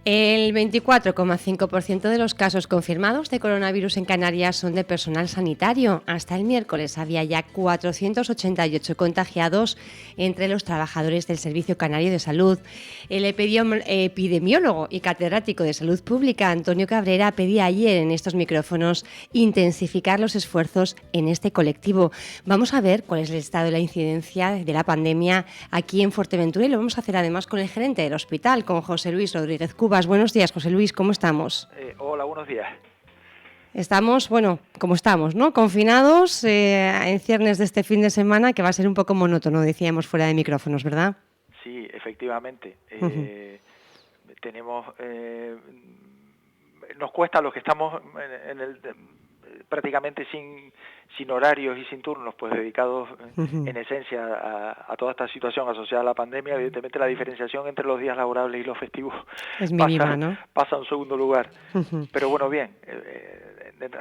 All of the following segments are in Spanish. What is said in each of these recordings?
El 24,5% de los casos confirmados de coronavirus en Canarias son de personal sanitario. Hasta el miércoles había ya 488 contagiados entre los trabajadores del Servicio Canario de Salud. El epidemiólogo y catedrático de Salud Pública, Antonio Cabrera, pedía ayer en estos micrófonos intensificar los esfuerzos en este colectivo. Vamos a ver cuál es el estado de la incidencia de la pandemia aquí en Fuerteventura y lo vamos a hacer además con el gerente del hospital, con José Luis Rodríguez Cubas. Buenos días, José Luis, ¿cómo estamos? Hola, buenos días. Estamos, bueno, como estamos, ¿no? Confinados en ciernes de este fin de semana, que va a ser un poco monótono, decíamos fuera de micrófonos, ¿verdad? Sí, efectivamente. Tenemos... nos cuesta a los que estamos prácticamente sin horarios y sin turnos, pues dedicados en esencia a toda esta situación asociada a la pandemia. Evidentemente la diferenciación entre los días laborables y los festivos es mínima, ¿no? Pasa a un segundo lugar. Pero bueno, bien,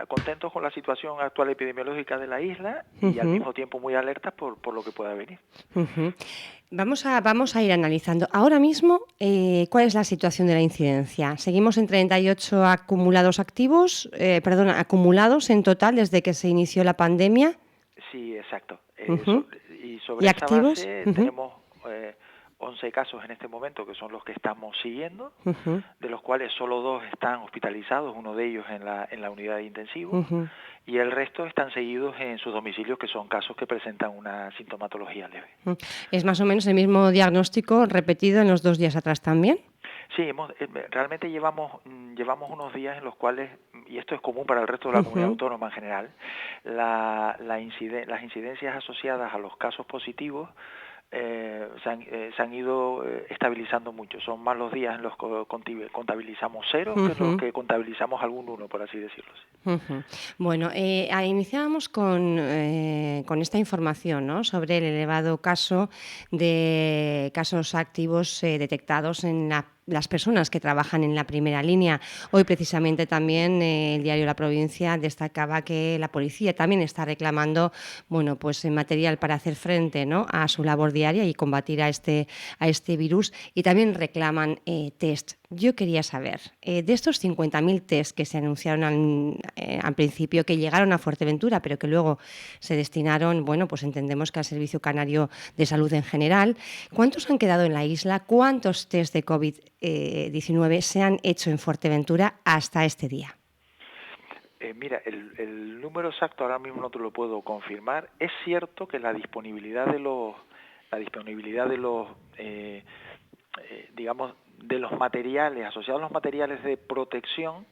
contentos con la situación actual epidemiológica de la isla y al mismo tiempo muy alertas por lo que pueda venir. Vamos a ir analizando. Ahora mismo, ¿cuál es la situación de la incidencia? Seguimos en 38 acumulados acumulados en total desde que se inició la pandemia. Sí, exacto. Y ¿Y sobre esa activos? base tenemos 11 casos en este momento, que son los que estamos siguiendo, de los cuales solo 2 están hospitalizados, uno de ellos en la unidad de intensivos, y el resto están seguidos en sus domicilios, que son casos que presentan una sintomatología leve. ¿Es más o menos el mismo diagnóstico repetido en los 2 días atrás también? Sí, realmente llevamos unos días en los cuales, y esto es común para el resto de la comunidad autónoma en general, las incidencias asociadas a los casos positivos se han ido estabilizando mucho. Son más los días en los que contabilizamos 0 que en los que contabilizamos algún 1, por así decirlo. Bueno, iniciábamos con esta información, ¿no?, sobre el elevado caso de casos activos detectados en las personas que trabajan en la primera línea. Hoy precisamente también el diario La Provincia destacaba que la policía también está reclamando, bueno, pues material para hacer frente, ¿no?, a su labor diaria y combatir a este virus, y también reclaman test. Yo quería saber, de estos 50.000 test que se anunciaron al principio, que llegaron a Fuerteventura, pero que luego se destinaron, bueno, pues entendemos que al Servicio Canario de Salud en general, ¿cuántos han quedado en la isla? ¿Cuántos test de COVID-19 se han hecho en Fuerteventura hasta este día? Mira, el número exacto ahora mismo no te lo puedo confirmar. Es cierto que la disponibilidad de los digamos, de los materiales asociados a los materiales de protección,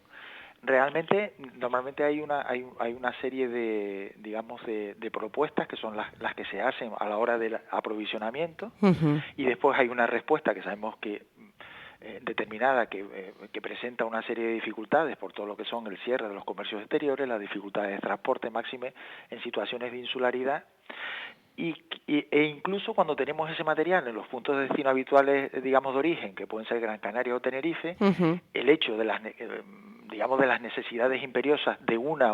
realmente normalmente hay una serie de, digamos, de propuestas que son las que se hacen a la hora del aprovisionamiento, y después hay una respuesta que sabemos que determinada que presenta una serie de dificultades por todo lo que son el cierre de los comercios exteriores, las dificultades de transporte máxime en situaciones de insularidad, e incluso cuando tenemos ese material en los puntos de destino habituales, digamos, de origen, que pueden ser Gran Canaria o Tenerife, el hecho de las necesidades imperiosas de una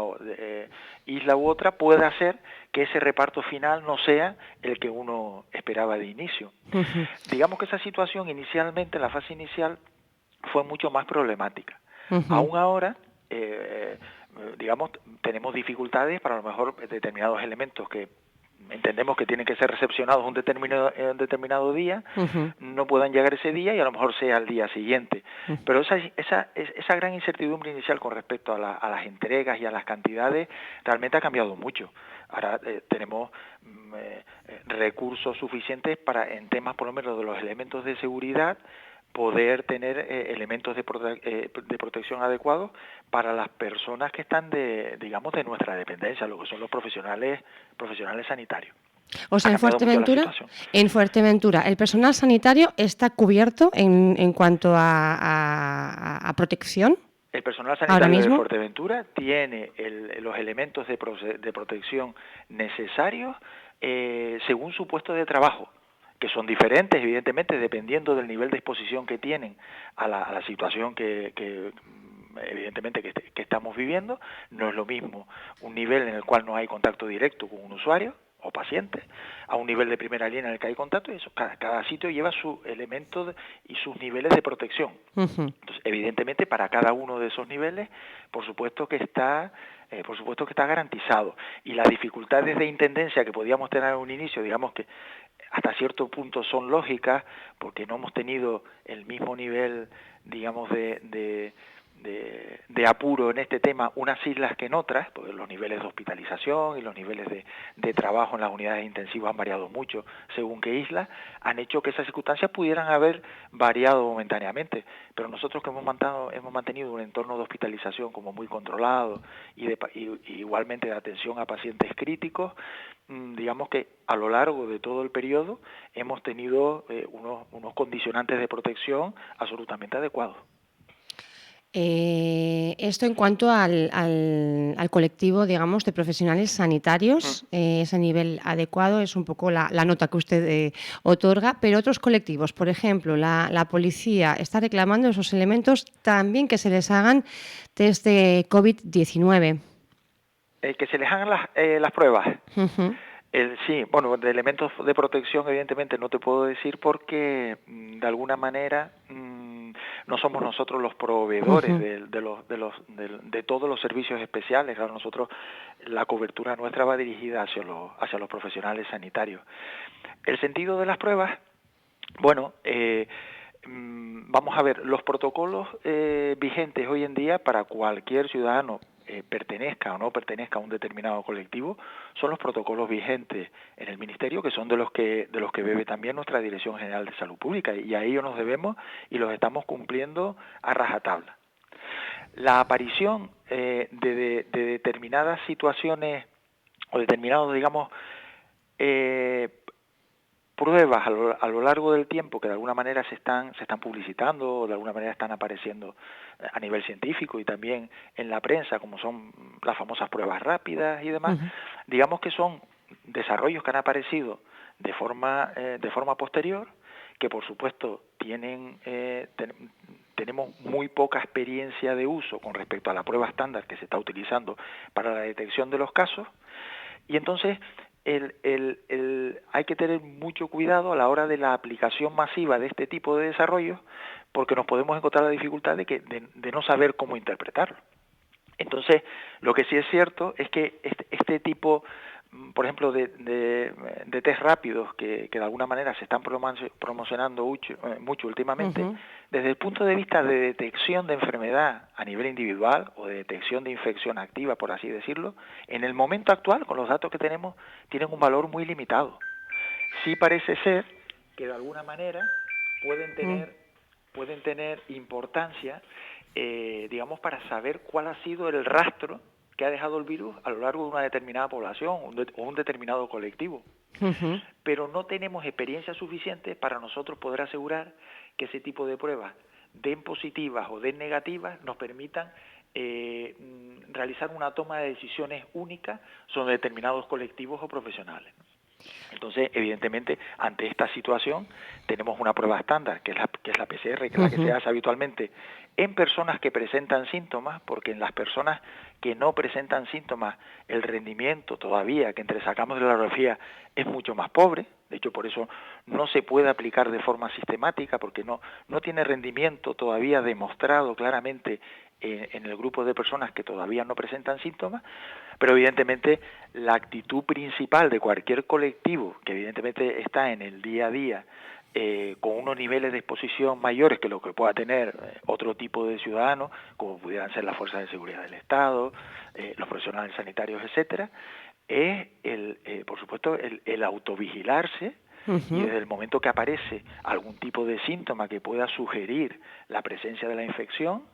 isla u otra puede hacer que ese reparto final no sea el que uno esperaba de inicio. Digamos que esa situación inicialmente, en la fase inicial, fue mucho más problemática. Aún ahora, digamos, tenemos dificultades para a lo mejor determinados elementos que entendemos que tienen que ser recepcionados un determinado día, no puedan llegar ese día y a lo mejor sea al día siguiente. Pero esa gran incertidumbre inicial con respecto a las entregas y a las cantidades realmente ha cambiado mucho. Ahora tenemos recursos suficientes para, en temas por lo menos de los elementos de seguridad, poder tener elementos de protección adecuados para las personas que están de nuestra dependencia, lo que son los profesionales sanitarios. O sea, en Fuerteventura, el personal sanitario está cubierto en cuanto a protección. El personal sanitario de Fuerteventura tiene los elementos de protección necesarios según su puesto de trabajo, que son diferentes, evidentemente, dependiendo del nivel de exposición que tienen a la situación que evidentemente que estamos viviendo. No es lo mismo un nivel en el cual no hay contacto directo con un usuario, o pacientes a un nivel de primera línea en el que hay contacto, y eso, cada sitio lleva su elemento y sus niveles de protección. Entonces, evidentemente, para cada uno de esos niveles, por supuesto que está garantizado. Y las dificultades de intendencia que podíamos tener en un inicio, digamos que hasta cierto punto son lógicas, porque no hemos tenido el mismo nivel, digamos, de apuro en este tema unas islas que en otras, porque los niveles de hospitalización y los niveles de trabajo en las unidades intensivas han variado mucho según qué isla, han hecho que esas circunstancias pudieran haber variado momentáneamente, pero nosotros que hemos mantenido un entorno de hospitalización como muy controlado y igualmente de atención a pacientes críticos, digamos que a lo largo de todo el periodo hemos tenido unos condicionantes de protección absolutamente adecuados. Esto en cuanto al colectivo, digamos, de profesionales sanitarios, ese nivel adecuado es un poco la nota que usted otorga, pero otros colectivos, por ejemplo, la policía está reclamando esos elementos también que se les hagan test de COVID-19. Que se les hagan las pruebas. Sí, bueno, de elementos de protección evidentemente no te puedo decir porque de alguna manera no somos nosotros los proveedores de todos los servicios especiales. Claro, nosotros, la cobertura nuestra va dirigida hacia los profesionales sanitarios. El sentido de las pruebas, bueno, vamos a ver, los protocolos vigentes hoy en día para cualquier ciudadano, pertenezca o no pertenezca a un determinado colectivo, son los protocolos vigentes en el Ministerio, que son de los que bebe también nuestra Dirección General de Salud Pública, y a ello nos debemos y los estamos cumpliendo a rajatabla. La aparición de determinadas situaciones o determinados, digamos, pruebas a lo largo del tiempo que de alguna manera se están publicitando o de alguna manera están apareciendo a nivel científico y también en la prensa, como son las famosas pruebas rápidas y demás, digamos que son desarrollos que han aparecido de forma posterior, que por supuesto tenemos muy poca experiencia de uso con respecto a la prueba estándar que se está utilizando para la detección de los casos, y entonces hay que tener mucho cuidado a la hora de la aplicación masiva de este tipo de desarrollos, porque nos podemos encontrar la dificultad de no saber cómo interpretarlo. Entonces, lo que sí es cierto es que este tipo, por ejemplo, de test rápidos que de alguna manera se están promocionando mucho últimamente, desde el punto de vista de detección de enfermedad a nivel individual o de detección de infección activa, por así decirlo, en el momento actual, con los datos que tenemos, tienen un valor muy limitado. Sí parece ser que de alguna manera pueden tener importancia, digamos, para saber cuál ha sido el rastro que ha dejado el virus a lo largo de una determinada población o un determinado colectivo. Pero no tenemos experiencia suficiente para nosotros poder asegurar que ese tipo de pruebas, den positivas o den negativas, nos permitan realizar una toma de decisiones únicas sobre determinados colectivos o profesionales. Entonces, evidentemente, ante esta situación tenemos una prueba estándar, que es la PCR, que es la que se hace habitualmente en personas que presentan síntomas, porque en las personas que no presentan síntomas el rendimiento todavía que entresacamos de la radiografía es mucho más pobre. De hecho, por eso no se puede aplicar de forma sistemática, porque no tiene rendimiento todavía demostrado claramente en el grupo de personas que todavía no presentan síntomas, pero evidentemente la actitud principal de cualquier colectivo que evidentemente está en el día a día con unos niveles de exposición mayores que lo que pueda tener otro tipo de ciudadanos, como pudieran ser las fuerzas de seguridad del Estado, los profesionales sanitarios, etcétera, es por supuesto el autovigilarse. Y desde el momento que aparece algún tipo de síntoma que pueda sugerir la presencia de la infección,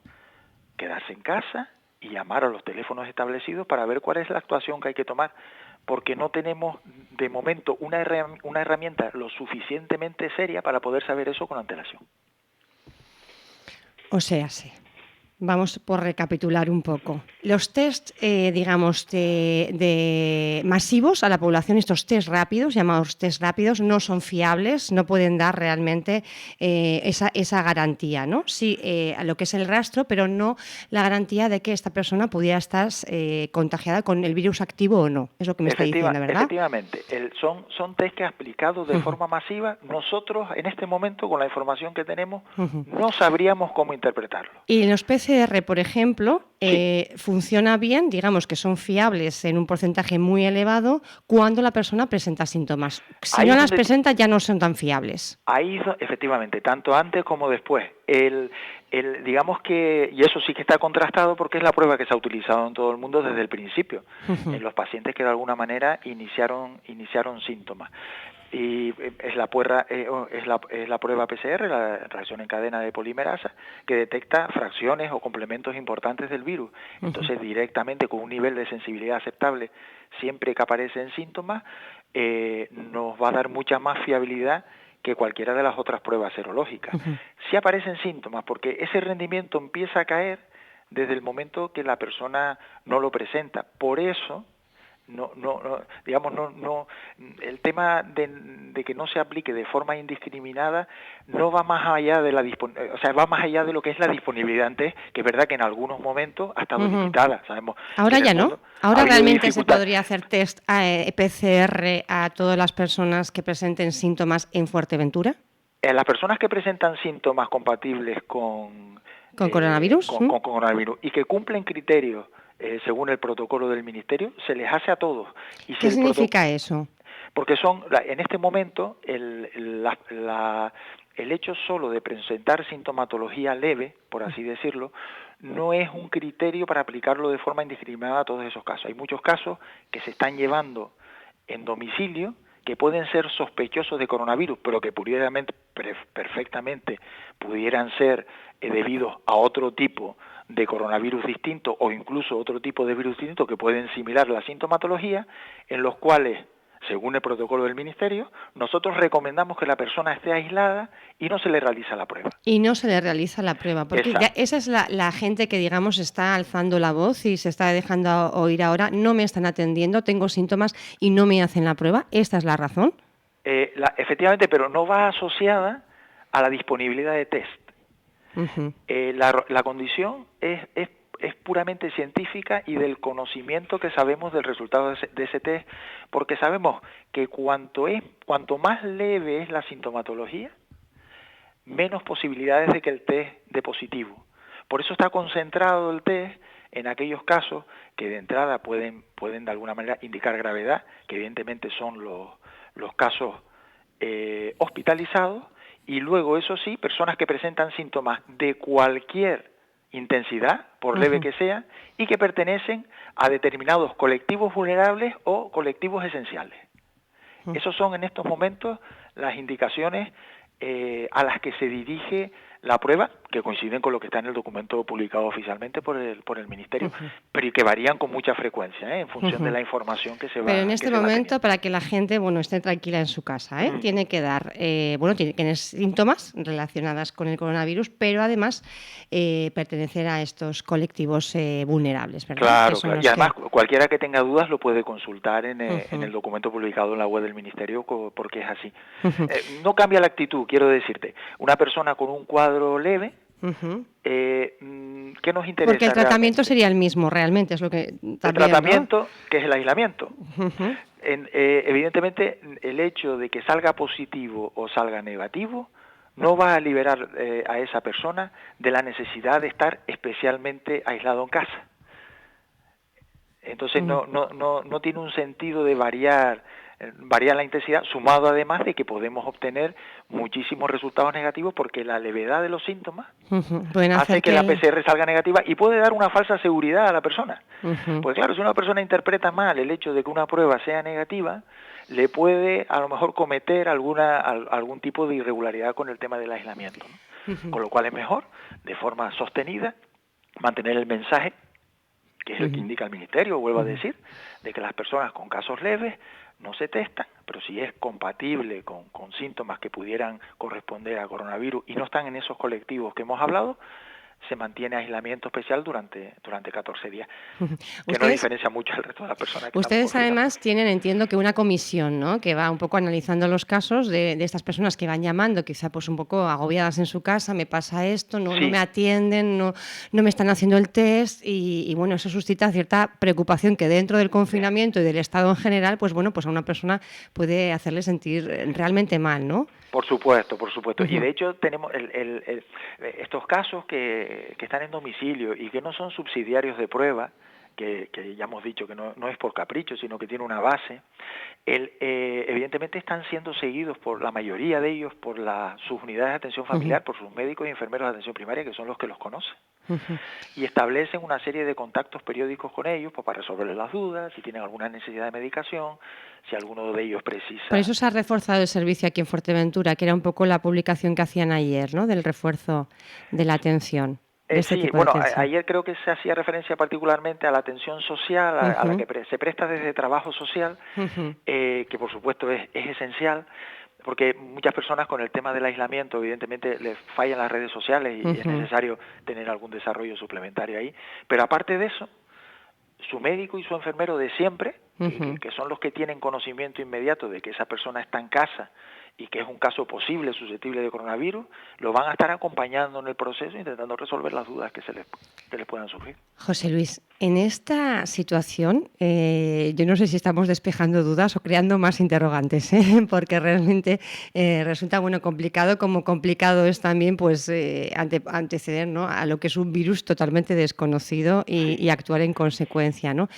quedarse en casa y llamar a los teléfonos establecidos para ver cuál es la actuación que hay que tomar, porque no tenemos de momento una herramienta lo suficientemente seria para poder saber eso con antelación. O sea, sí. Vamos por recapitular un poco. Los test, digamos, de masivos a la población, estos test rápidos, llamados test rápidos, no son fiables, no pueden dar realmente esa garantía, ¿no? Sí, a lo que es el rastro, pero no la garantía de que esta persona pudiera estar contagiada con el virus activo o no. Es lo que me está diciendo, ¿verdad? Efectivamente, son test que aplicados de forma masiva. Nosotros, en este momento, con la información que tenemos, no sabríamos cómo interpretarlo. Y en los PCR, por ejemplo, Sí. funciona bien, digamos que son fiables en un porcentaje muy elevado cuando la persona presenta síntomas. Si Ahí no es las donde presenta, ya no son tan fiables. Ahí, efectivamente, tanto antes como después. Digamos que, y eso sí que está contrastado porque es la prueba que se ha utilizado en todo el mundo desde el principio, en los pacientes que de alguna manera iniciaron síntomas. Y es la prueba PCR, la reacción en cadena de polimerasa, que detecta fracciones o complementos importantes del virus. Entonces, directamente con un nivel de sensibilidad aceptable, siempre que aparecen síntomas, nos va a dar mucha más fiabilidad que cualquiera de las otras pruebas serológicas. Si aparecen síntomas, porque ese rendimiento empieza a caer desde el momento que la persona no lo presenta. Por eso, el tema de que no se aplique de forma indiscriminada no va más allá de va más allá de lo que es la disponibilidad antes, que es verdad que en algunos momentos ha estado limitada. Sabemos ahora que en ya el no. mundo Ahora ha habido realmente se dificultad. podría hacer test PCR a todas las personas que presenten síntomas en Fuerteventura. Las personas que presentan síntomas compatibles con ¿Coronavirus? con coronavirus y que cumplen criterios según el protocolo del Ministerio, se les hace a todos. Y si ¿Qué significa eso? Porque en este momento el hecho solo de presentar sintomatología leve, por así decirlo, no es un criterio para aplicarlo de forma indiscriminada a todos esos casos. Hay muchos casos que se están llevando en domicilio que pueden ser sospechosos de coronavirus, pero que perfectamente pudieran ser debidos a otro tipo de coronavirus distinto o incluso otro tipo de virus distinto que pueden similar la sintomatología, en los cuales, según el protocolo del Ministerio, nosotros recomendamos que la persona esté aislada y no se le realiza la prueba. Y no se le realiza la prueba, porque ya esa es la gente que, digamos, está alzando la voz y se está dejando oír ahora, no me están atendiendo, tengo síntomas y no me hacen la prueba. ¿Esta es la razón? Efectivamente, pero no va asociada a la disponibilidad de test. La condición es puramente científica y del conocimiento que sabemos del resultado de ese test, porque sabemos que cuanto más leve es la sintomatología, menos posibilidades de que el test dé positivo. Por eso está concentrado el test en aquellos casos que de entrada pueden de alguna manera indicar gravedad, que evidentemente son los casos hospitalizados, y luego, eso sí, personas que presentan síntomas de cualquier intensidad, por leve que sea, y que pertenecen a determinados colectivos vulnerables o colectivos esenciales. Esos son en estos momentos las indicaciones a las que se dirige la prueba, que coinciden con lo que está en el documento publicado oficialmente por el Ministerio, pero y que varían con mucha frecuencia, en función de la información que se va. Pero en este momento, para que la gente, esté tranquila en su casa, tiene que dar, tiene que tener síntomas relacionadas con el coronavirus, pero además pertenecer a estos colectivos vulnerables, ¿verdad? Claro. Y además cualquiera que tenga dudas lo puede consultar en el documento publicado en la web del Ministerio, porque es así. No cambia la actitud, quiero decirte. Una persona con un cuadro leve, ¿qué nos interesa? Porque el tratamiento sería el mismo, realmente, es lo que también, el tratamiento, ¿no? Que es el aislamiento. Evidentemente, el hecho de que salga positivo o salga negativo no va a liberar a esa persona de la necesidad de estar especialmente aislado en casa. Entonces no tiene un sentido de variar la intensidad, sumado además de que podemos obtener muchísimos resultados negativos, porque la levedad de los síntomas hace que la PCR salga negativa y puede dar una falsa seguridad a la persona. Pues claro, si una persona interpreta mal el hecho de que una prueba sea negativa, le puede a lo mejor cometer algún tipo de irregularidad con el tema del aislamiento, ¿no? Con lo cual es mejor, de forma sostenida, mantener el mensaje, que es el que indica el Ministerio, vuelvo a decir, de que las personas con casos leves no se testan, pero si es compatible con síntomas que pudieran corresponder a coronavirus y no están en esos colectivos que hemos hablado, se mantiene aislamiento especial durante 14 días, que no Ustedes, diferencia mucho al resto de las personas que estamos ustedes confinados. además tienen, entiendo que una comisión, ¿no?, que va un poco analizando los casos de estas personas que van llamando, quizá pues un poco agobiadas en su casa, me pasa esto, no me Sí, atienden, no me están haciendo el test y bueno, eso suscita cierta preocupación que dentro del confinamiento y del estado en general, pues bueno, pues a una persona puede hacerle sentir realmente mal, ¿no? por supuesto, por supuesto. Y Ujú, de hecho tenemos estos casos que están en domicilio y que no son subsidiarios de prueba, que ya hemos dicho que no es por capricho, sino que tiene una base. Evidentemente están siendo seguidos por la mayoría de ellos por sus unidades de atención ujú, familiar, por sus médicos y enfermeros de atención primaria, que son los que los conocen. ujú. Y establecen una serie de contactos periódicos con ellos pues, para resolverles las dudas, si tienen alguna necesidad de medicación, si alguno de ellos Por eso precisa. se ha reforzado el servicio aquí en Fuerteventura, que era un poco la publicación que hacían ayer, ¿no?, del refuerzo de la atención, de este Sí, tipo de bueno, atención. ayer creo que se hacía referencia particularmente a la atención social, a la Ujú, que se presta desde trabajo social, ujú, que por supuesto es esencial, porque muchas personas con el tema del aislamiento evidentemente les fallan las redes sociales y es ujú, necesario tener algún desarrollo suplementario ahí. Pero aparte de eso, su médico y su enfermero de siempre, ujú. que son los que tienen conocimiento inmediato de que esa persona está en casa y que es un caso posible, susceptible de coronavirus, lo van a estar acompañando en el proceso, intentando resolver las dudas que les puedan surgir. José Luis, en esta situación, yo no sé si estamos despejando dudas o creando más interrogantes, ¿eh? Porque realmente resulta bueno complicado, como complicado es también pues anteceder, ¿no?, a lo que es un virus totalmente desconocido Sí. y actuar en consecuencia, ¿no?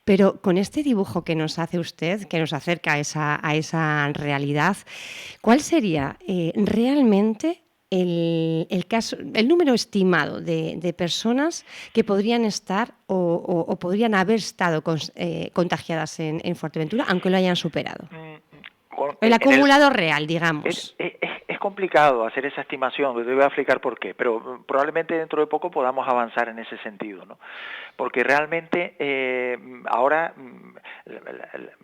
Pero con este dibujo que nos hace usted, que nos acerca a esa realidad, ¿cuál sería realmente el número estimado de personas que podrían estar o podrían haber estado contagiadas en Fuerteventura, aunque lo hayan superado? El En el, acumulado real, digamos. es complicado hacer esa estimación, te voy a explicar por qué, pero probablemente dentro de poco podamos avanzar en ese sentido, ¿no? Porque realmente ahora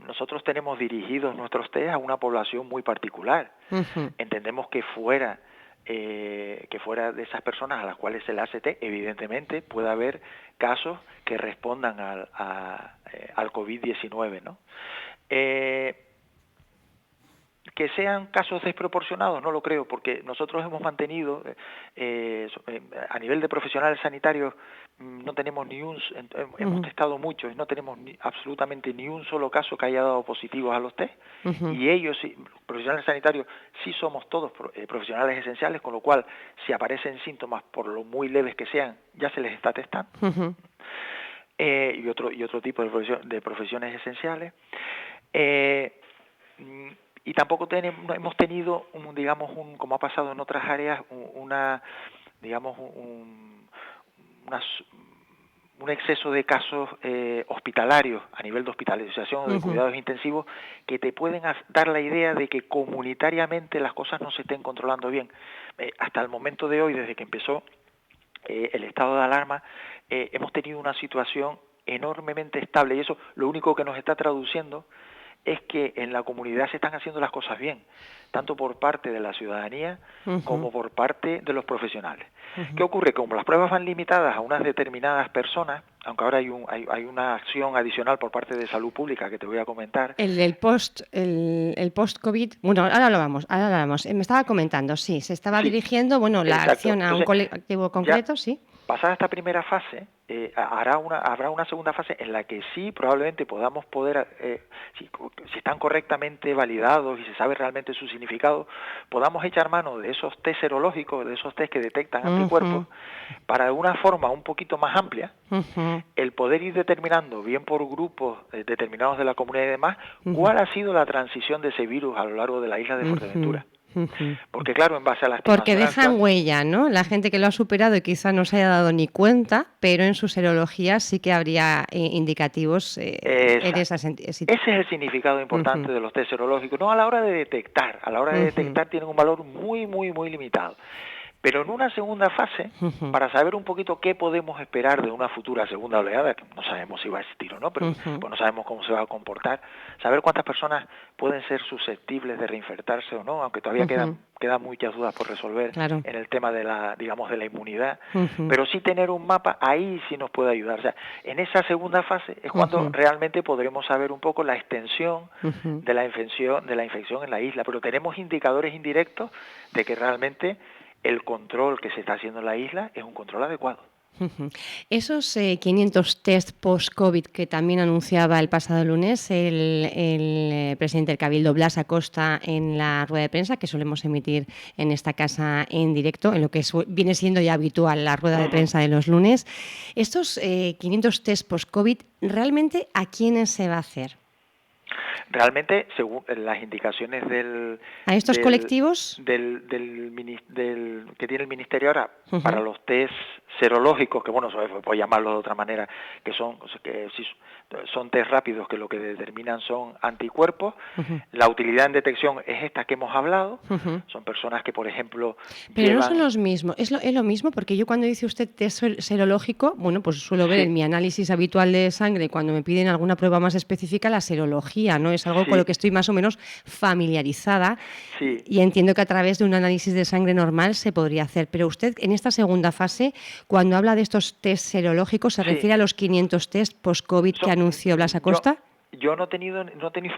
nosotros tenemos dirigidos nuestros test a una población muy particular. Ujú, Entendemos que fuera de esas personas a las cuales se le hace test, evidentemente puede haber casos que respondan al COVID-19, ¿no? Que sean casos desproporcionados, no lo creo, porque nosotros hemos mantenido, a nivel de profesionales sanitarios, no tenemos hemos ujú, testado muchos, no tenemos absolutamente ni un solo caso que haya dado positivos a los test, ujú, y ellos, los profesionales sanitarios, sí somos todos profesionales esenciales, con lo cual, si aparecen síntomas, por lo muy leves que sean, ya se les está testando. ujú. Y otro tipo de profesiones esenciales. Eh, mm, y tampoco no hemos tenido, como ha pasado en otras áreas, digamos, una, un exceso de casos hospitalarios a nivel de hospitalización o de Ujú, cuidados intensivos que te pueden dar la idea de que comunitariamente las cosas no se estén controlando bien. Hasta el momento de hoy, desde que empezó el estado de alarma, hemos tenido una situación enormemente estable y eso lo único que nos está traduciendo es que en la comunidad se están haciendo las cosas bien, tanto por parte de la ciudadanía ujú, como por parte de los profesionales. ¿Qué ujú. ocurre? Como las pruebas van limitadas a unas determinadas personas, aunque ahora hay una acción adicional por parte de Salud Pública que te voy a comentar. El post-COVID, bueno, ahora lo vamos. Me estaba comentando, sí, se estaba Sí, dirigiendo, bueno, la exacto. acción a un Entonces, colectivo ya concreto, sí. pasada esta primera fase, habrá una segunda fase en la que sí probablemente podamos si están correctamente validados y se sabe realmente su significado, podamos echar mano de esos test serológicos, de esos test que detectan Ujú, anticuerpos, para de una forma un poquito más amplia, ujú, el poder ir determinando, bien por grupos determinados de la comunidad y demás, ujú, cuál ha sido la transición de ese virus a lo largo de la isla de ujú, Fuerteventura. ujú. Porque claro, en base a la Porque estimación dejan actual, huella, ¿no? La gente que lo ha superado y quizá no se haya dado ni cuenta, pero en su serología sí que habría indicativos en esa exacto. Ese es el significado Ujú, importante de los test serológicos, no a la hora de detectar. A la hora de ujú, detectar tienen un valor muy, muy, muy limitado. Pero en una segunda fase, Ujú, para saber un poquito qué podemos esperar de una futura segunda oleada, que no sabemos si va a existir o no, pero ujú, pues no sabemos cómo se va a comportar, saber cuántas personas pueden ser susceptibles de reinfectarse o no, aunque todavía ujú, quedan muchas dudas por resolver claro. en el tema de la, digamos, de la inmunidad, Ujú, pero sí tener un mapa ahí sí nos puede ayudar. O sea, en esa segunda fase es cuando ujú, realmente podremos saber un poco la extensión ujú. de la infección en la isla, pero tenemos indicadores indirectos de que realmente el control que se está haciendo en la isla es un control adecuado. Ujú. Esos 500 test post-COVID que también anunciaba el pasado lunes el presidente del Cabildo, Blas Acosta, en la rueda de prensa que solemos emitir en esta casa en directo, en lo que viene siendo ya habitual la rueda de Ujú. prensa de los lunes, estos 500 test post-COVID, ¿realmente a quiénes se va a hacer? Realmente, según las indicaciones ¿A estos colectivos? del que tiene el Ministerio ahora para Ujú. los test serológicos, que bueno, puedo llamarlo de otra manera, que sí, son test rápidos que lo que determinan son anticuerpos. Ujú, La utilidad en detección es esta que hemos hablado. ujú. Son personas que, por ejemplo, Pero no son llevan... los mismos. Es lo mismo porque yo cuando dice usted test serológico, bueno, pues suelo ver en Sí, mi análisis habitual de sangre, cuando me piden alguna prueba más específica, la serología, ¿no? Es algo con lo sí, que estoy más o menos familiarizada sí, y entiendo que a través de un análisis de sangre normal se podría hacer. Pero usted en esta segunda fase, cuando habla de estos test serológicos, ¿se sí. refiere a los 500 test post-COVID que anunció Blas Yo Acosta? yo no he tenido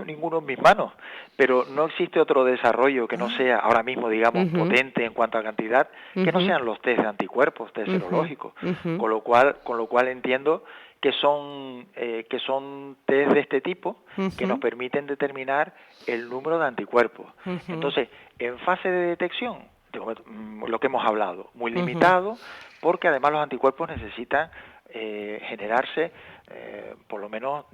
ninguno en mis manos, pero no existe otro desarrollo que no sea ahora mismo, digamos, Ujú, potente en cuanto a cantidad, que no ujú, sean los test de anticuerpos, test ujú, serológicos, ujú, con lo cual entiendo que son test de este tipo que nos ujú, permiten determinar el número de anticuerpos. ujú, Entonces, en fase de detección, lo que hemos hablado, muy ujú, limitado, porque además los anticuerpos necesitan generarse por lo menos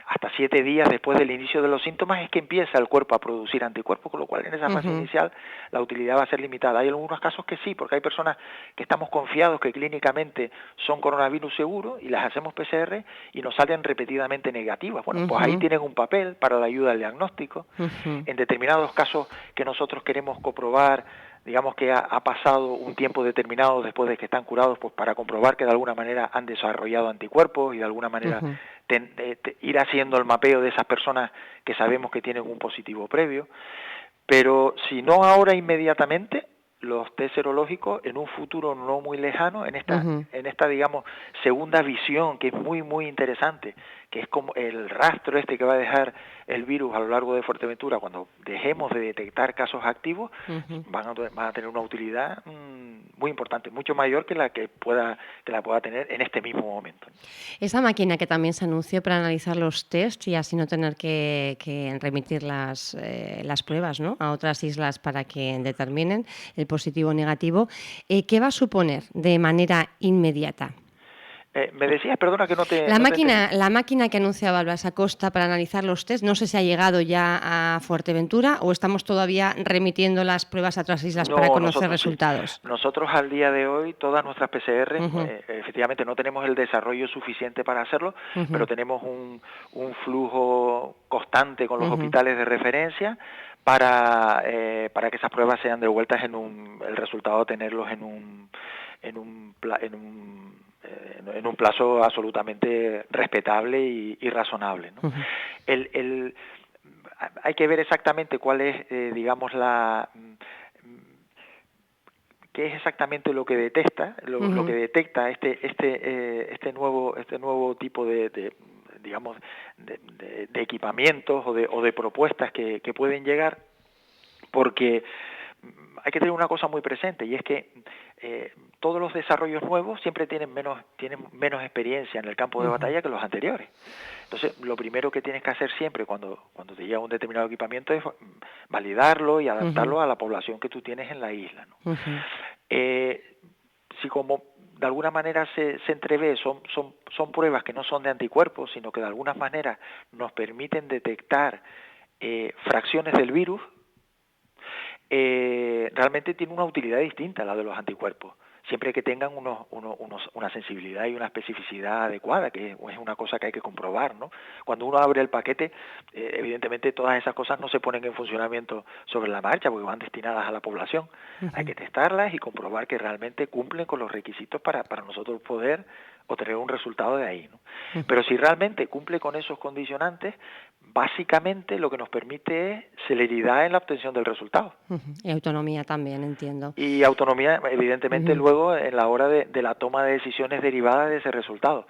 hasta 7 días después del inicio de los síntomas es que empieza el cuerpo a producir anticuerpos, con lo cual en esa fase ujú, inicial la utilidad va a ser limitada. Hay algunos casos que sí, porque hay personas que estamos confiados que clínicamente son coronavirus seguros y las hacemos PCR y nos salen repetidamente negativas. Bueno, pues ahí ujú, tienen un papel para la ayuda al diagnóstico. ujú. En determinados casos que nosotros queremos comprobar, digamos que ha pasado un tiempo determinado después de que están curados, pues para comprobar que de alguna manera han desarrollado anticuerpos y de alguna manera Ujú, ir haciendo el mapeo de esas personas que sabemos que tienen un positivo previo. Pero si no ahora inmediatamente, los test serológicos en un futuro no muy lejano, ujú, en esta digamos segunda visión que es muy muy interesante, que es como el rastro este que va a dejar el virus a lo largo de Fuerteventura cuando dejemos de detectar casos activos, ujú. van a tener una utilidad muy importante, mucho mayor que la pueda tener en este mismo momento. Esa máquina que también se anunció para analizar los tests y así no tener que remitir las pruebas, ¿no?, a otras islas para que determinen el positivo o negativo, ¿qué va a suponer de manera inmediata? Me decías, perdona que no te entendí. La máquina que anunciaba Blas Acosta para analizar los test, no sé si ha llegado ya a Fuerteventura o estamos todavía remitiendo las pruebas a otras islas para No, conocer nosotros sí. resultados. Nosotros al día de hoy, todas nuestras PCR, Ujú, efectivamente no tenemos el desarrollo suficiente para hacerlo, pero ujú, tenemos un flujo constante con los ujú, hospitales de referencia para que esas pruebas sean devueltas el resultado tenerlos en un plazo absolutamente respetable y razonable, ¿no? ujú, El, el, Hay que ver exactamente cuál es, digamos, qué es exactamente lo que lo que ujú. detecta este nuevo tipo digamos de equipamientos o de propuestas que pueden llegar, porque hay que tener una cosa muy presente y es que todos los desarrollos nuevos siempre tienen menos experiencia en el campo de Ujú, batalla que los anteriores. Entonces, lo primero que tienes que hacer siempre cuando te llega un determinado equipamiento es validarlo y ujú, adaptarlo a la población que tú tienes en la isla, ¿no? ujú, Eh, si como de alguna manera se entrevé, son pruebas que no son de anticuerpos, sino que de alguna manera nos permiten detectar fracciones del virus, realmente tiene una utilidad distinta a la de los anticuerpos. siempre que tengan una sensibilidad y una especificidad adecuada, que es una cosa que hay que comprobar, ¿no? Cuando uno abre el paquete, evidentemente todas esas cosas no se ponen en funcionamiento sobre la marcha porque van destinadas a la población. Hay que testarlas y comprobar que realmente cumplen con los requisitos para nosotros poder obtener un resultado de ahí, ¿no? Pero si realmente cumple con esos condicionantes, básicamente lo que nos permite es celeridad en la obtención del resultado. Y autonomía también, entiendo. Y autonomía, evidentemente, luego en la hora de la toma de decisiones derivadas de ese resultado.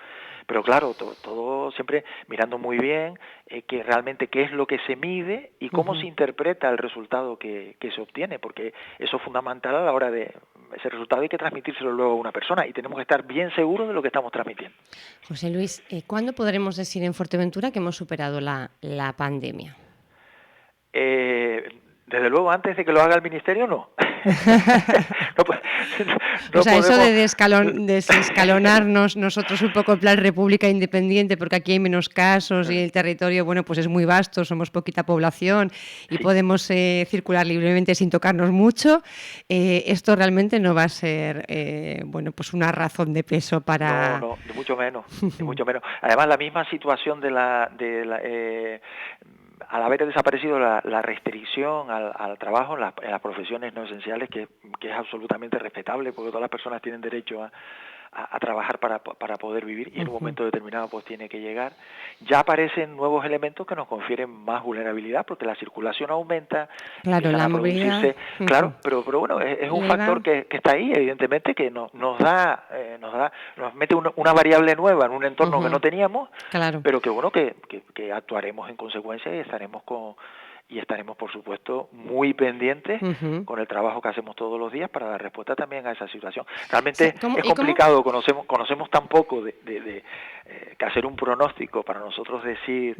Pero claro, todo siempre mirando muy bien que realmente qué es lo que se mide y cómo se interpreta el resultado que se obtiene, porque eso es fundamental a la hora de ese resultado hay que transmitírselo luego a una persona y tenemos que estar bien seguros de lo que estamos transmitiendo. José Luis, ¿cuándo podremos decir en Fuerteventura que hemos superado la pandemia? Desde luego, antes de que lo haga el Ministerio, no. O sea, eso de desescalonarnos nosotros un poco en plan república independiente, porque aquí hay menos casos y el territorio, bueno, pues es muy vasto, somos poquita población y podemos circular libremente sin tocarnos mucho. Esto realmente no va a ser, bueno, pues una razón de peso para... No, de mucho menos, de mucho menos. Además, la misma situación al haber desaparecido la restricción al trabajo en las profesiones no esenciales, que es absolutamente respetable, porque todas las personas tienen derecho a trabajar para poder vivir y en un momento determinado pues tiene que llegar, ya aparecen nuevos elementos que nos confieren más vulnerabilidad porque la circulación aumenta, claro, la movilidad, claro, pero bueno, es un factor que está ahí, evidentemente, que nos mete una variable nueva en un entorno que no teníamos, claro. pero que bueno, que actuaremos en consecuencia y estaremos por supuesto muy pendientes con el trabajo que hacemos todos los días para dar respuesta también a esa situación. Realmente es complicado, conocemos tan poco de que hacer un pronóstico para nosotros decir,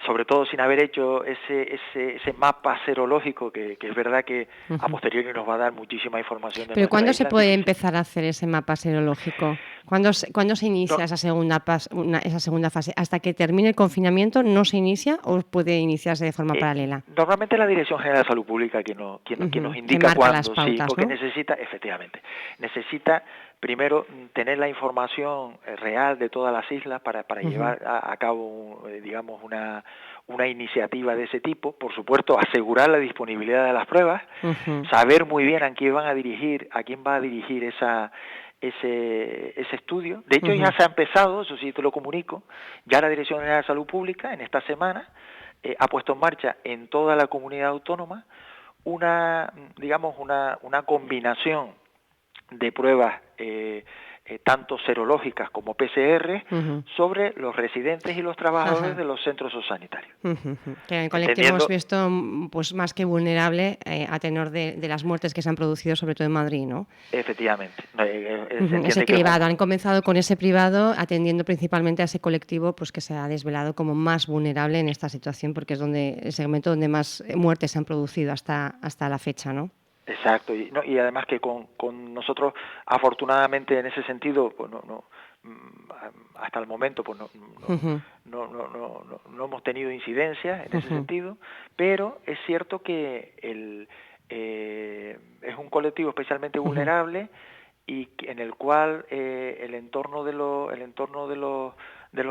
sobre todo sin haber hecho ese mapa serológico que es verdad que a posteriori nos va a dar muchísima información. Pero ¿cuándo se puede empezar a hacer ese mapa serológico? ¿Cuándo se inicia esa segunda fase? ¿Hasta que termine el confinamiento no se inicia o puede iniciarse de forma paralela? Normalmente la Dirección General de Salud Pública quien nos indica cuándo, pautas, sí, porque ¿no? necesita primero tener la información real de todas las islas para llevar a cabo, digamos, una iniciativa de ese tipo. Por supuesto, asegurar la disponibilidad de las pruebas, saber muy bien a quién va a dirigir ese estudio. De hecho, ya se ha empezado, eso sí te lo comunico, ya la Dirección General de Salud Pública en esta semana ha puesto en marcha en toda la comunidad autónoma una combinación de pruebas tanto serológicas como PCR sobre los residentes y los trabajadores de los centros sociosanitarios. Que en el colectivo hemos visto pues más que vulnerable a tenor de las muertes que se han producido, sobre todo en Madrid, ¿no? Efectivamente. Ese privado, han comenzado con ese privado atendiendo principalmente a ese colectivo pues que se ha desvelado como más vulnerable en esta situación porque es el segmento donde más muertes se han producido hasta la fecha, ¿no? Exacto, y además que con nosotros, afortunadamente en ese sentido, pues hasta el momento pues no hemos tenido incidencias en ese sentido, pero es cierto que es un colectivo especialmente vulnerable y en el cual el entorno de los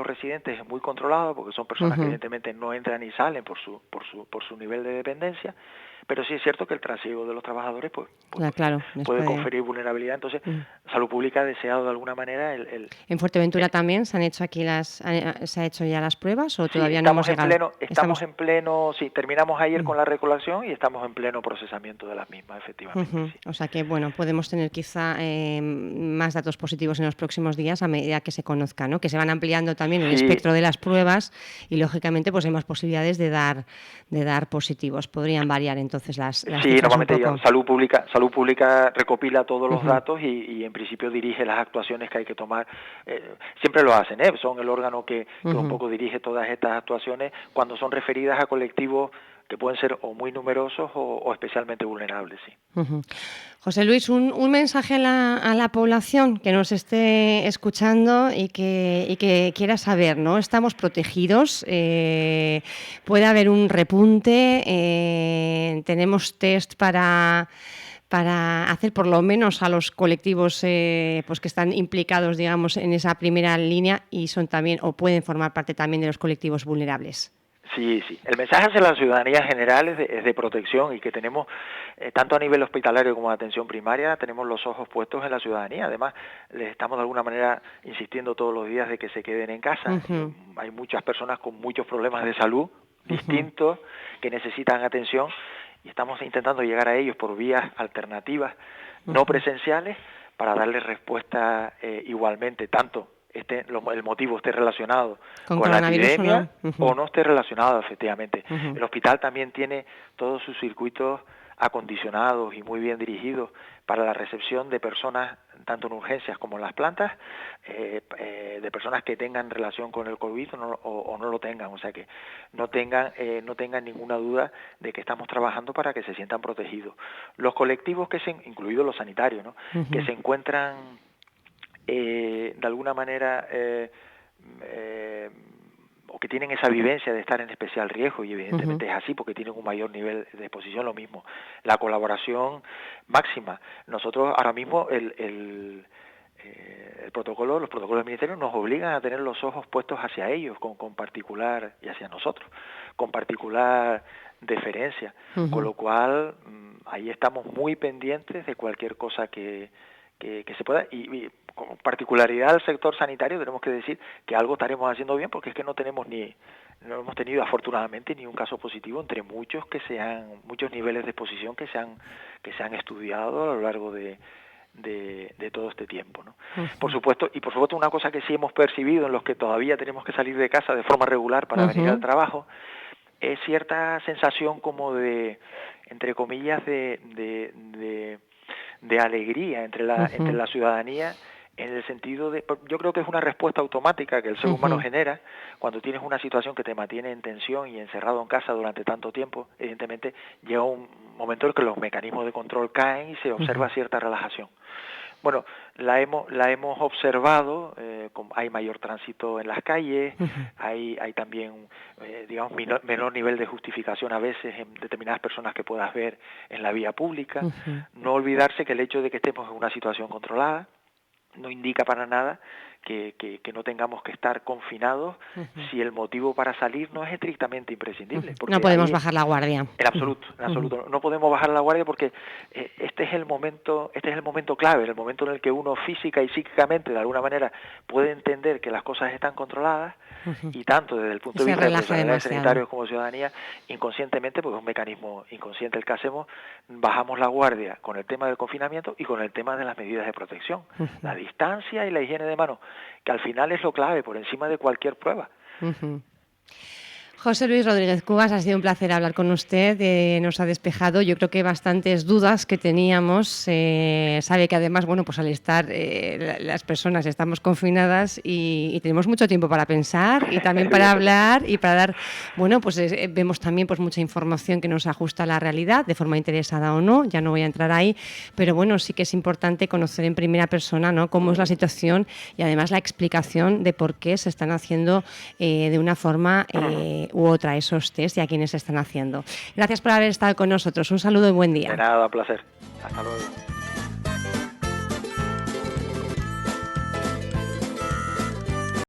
residentes es muy controlado porque son personas que evidentemente no entran ni salen por su nivel de dependencia. Pero sí es cierto que el trasiego de los trabajadores puede conferir vulnerabilidad. Entonces, Salud Pública ha deseado de alguna manera ¿En Fuerteventura también se han hecho se ha hecho ya las pruebas o todavía no hemos llegado? Estamos en pleno, sí, terminamos ayer con la recolección y estamos en pleno procesamiento de las mismas, efectivamente. Sí. O sea que, bueno, podemos tener quizá más datos positivos en los próximos días a medida que se conozcan, ¿no? Que se van ampliando también el espectro de las pruebas y, lógicamente, pues hay más posibilidades de dar positivos. Podrían variar entonces las cifras normalmente un poco. Salud Pública recopila todos los datos y en principio dirige las actuaciones que hay que tomar. Siempre lo hacen, son el órgano que un poco dirige todas estas actuaciones cuando son referidas a colectivos que pueden ser o muy numerosos o especialmente vulnerables, sí. José Luis, un mensaje a la población que nos esté escuchando y que quiera saber, ¿no? ¿Estamos protegidos? ¿Puede haber un repunte? ¿Tenemos test para para hacer por lo menos a los colectivos pues que están implicados, digamos, en esa primera línea y son también o pueden formar parte también de los colectivos vulnerables? Sí, sí. El mensaje hacia la ciudadanía general es de protección y que tenemos, tanto a nivel hospitalario como de atención primaria, tenemos los ojos puestos en la ciudadanía. Además, les estamos de alguna manera insistiendo todos los días de que se queden en casa. Hay muchas personas con muchos problemas de salud distintos que necesitan atención y estamos intentando llegar a ellos por vías alternativas, no presenciales, para darles respuesta igualmente, tanto el motivo esté relacionado con la epidemia o no esté relacionado, efectivamente. El hospital también tiene todos sus circuitos acondicionados y muy bien dirigidos para la recepción de personas, tanto en urgencias como en las plantas, de personas que tengan relación con el COVID o no lo tengan, o sea que no tengan ninguna duda de que estamos trabajando para que se sientan protegidos. Los colectivos incluidos los sanitarios, ¿no? Que se encuentran de alguna manera o que tienen esa vivencia de estar en especial riesgo, y evidentemente es así porque tienen un mayor nivel de exposición, lo mismo. La colaboración máxima. Nosotros ahora mismo el protocolo, los protocolos del Ministerio nos obligan a tener los ojos puestos hacia ellos con particular, y hacia nosotros, con particular deferencia, con lo cual ahí estamos muy pendientes de cualquier cosa que se pueda, y con particularidad del sector sanitario tenemos que decir que algo estaremos haciendo bien, porque es que no hemos tenido afortunadamente ni un caso positivo entre muchos niveles de exposición que se han estudiado a lo largo de todo este tiempo, ¿no? Por supuesto una cosa que sí hemos percibido en los que todavía tenemos que salir de casa de forma regular para venir al trabajo es cierta sensación como de, entre comillas, de alegría entre la ciudadanía, en el sentido de, yo creo que es una respuesta automática que el ser humano genera cuando tienes una situación que te mantiene en tensión y encerrado en casa durante tanto tiempo. Evidentemente llega un momento en que los mecanismos de control caen y se observa cierta relajación. Bueno, la hemos observado, hay mayor tránsito en las calles, hay también, digamos, menor nivel de justificación a veces en determinadas personas que puedas ver en la vía pública. No olvidarse que el hecho de que estemos en una situación controlada no indica para nada que no tengamos que estar confinados si el motivo para salir no es estrictamente imprescindible. No podemos bajar la guardia. En absoluto. No podemos bajar la guardia porque este es el momento clave, el momento en el que uno física y psíquicamente de alguna manera puede entender que las cosas están controladas y tanto desde el punto de vista de profesionales sanitarios como ciudadanía, inconscientemente, porque es un mecanismo inconsciente el que hacemos, bajamos la guardia con el tema del confinamiento y con el tema de las medidas de protección, la distancia y la higiene de manos, que al final es lo clave por encima de cualquier prueba. José Luis Rodríguez Cubas, ha sido un placer hablar con usted, nos ha despejado yo creo que bastantes dudas que teníamos, sabe que además, bueno, pues al estar las personas estamos confinadas y tenemos mucho tiempo para pensar y también para hablar y para dar, bueno, pues vemos también pues mucha información que nos ajusta a la realidad, de forma interesada o no, ya no voy a entrar ahí, pero bueno, sí que es importante conocer en primera persona, ¿no?, cómo es la situación y además la explicación de por qué se están haciendo de una forma u otra esos test y a quienes se están haciendo. Gracias por haber estado con nosotros. Un saludo y buen día. De nada, un placer. Hasta luego.